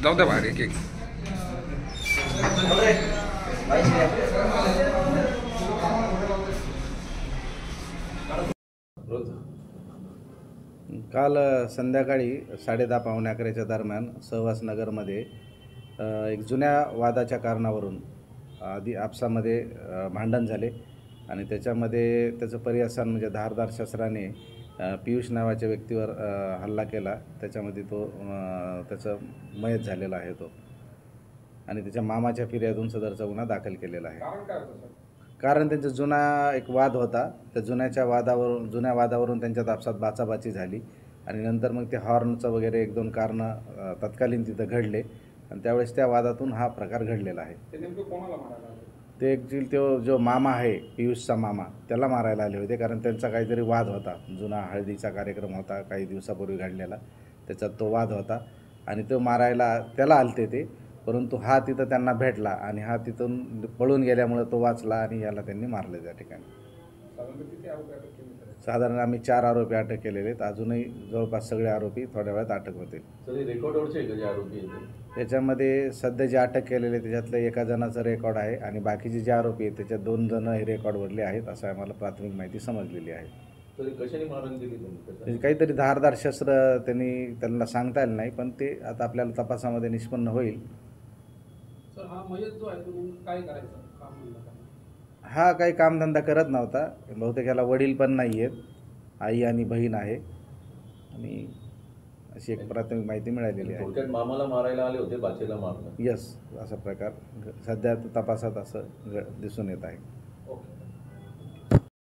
जाऊ द्या बाहेर एक एक. काल संध्याकाळी 10:30 पावणे 11च्या दरम्यान सहवासनगरमध्ये एक जुन्या वादाच्या कारणावरून आधी आपसामध्ये भांडण झाले आणि त्याच्यामध्ये त्याचं पर्यासन म्हणजे धारदार शस्त्राने पियुष नावाच्या व्यक्तीवर हल्ला केला. त्याच्यामध्ये त्याचं मयत झालेला आहे तो आणि त्याच्या मामाच्या फिर्यादून सदरचा गुन्हा दाखल केलेला आहे. कारण त्यांचा जुना एक वाद होता. त्या जुन्या वादावरून त्यांच्यात आपसात बाचाबाची झाली आणि नंतर मग ते हॉर्नचं वगैरे 1-2 कारणं तत्कालीन तिथं घडले आणि त्यावेळेस त्या वादातून हा प्रकार घडलेला आहे. ते ॲक्च्युअली तो जो मामा आहे पियुषचा मामा त्याला मारायला आले होते. कारण त्यांचा काहीतरी वाद होता. जुना हळदीचा कार्यक्रम होता काही दिवसापूर्वी घडलेला, त्याच्यात तो वाद होता आणि तो मारायला त्याला आलते ते. परंतु हा तिथं त्यांना भेटला आणि हा तिथून पळून गेल्यामुळे तो वाचला आणि याला त्यांनी मारले त्या ठिकाणी. साधारण आम्ही 4 आरोपी अटक केलेले आहेत. अजूनही जवळपास सगळे आरोपी थोड्या वेळात अटक होतील. त्याच्यामध्ये सध्या जे अटक केलेले त्याच्यातलं एका जणाचं रेकॉर्ड आहे आणि बाकीचे जे आरोपी आहेत त्याच्यात 2 जण हे रेकॉर्डवरले आहेत असं आम्हाला प्राथमिक माहिती समजलेली आहे. काहीतरी धारदार शस्त्र त्यांना सांगता आलं नाही, पण ते आता आपल्याला तपासामध्ये निष्पन्न होईल. हा काही कामधंदा करत नव्हता. बहुतेक याला वडील पण नाही आहेत, आई आणि बहीण आहे आणि अशी एक प्राथमिक माहिती मिळालेली आहे. मामाला मारायला आले होते, बाचेला मारलं. यस, असा प्रकार सध्या तपासात असं दिसून येत आहे.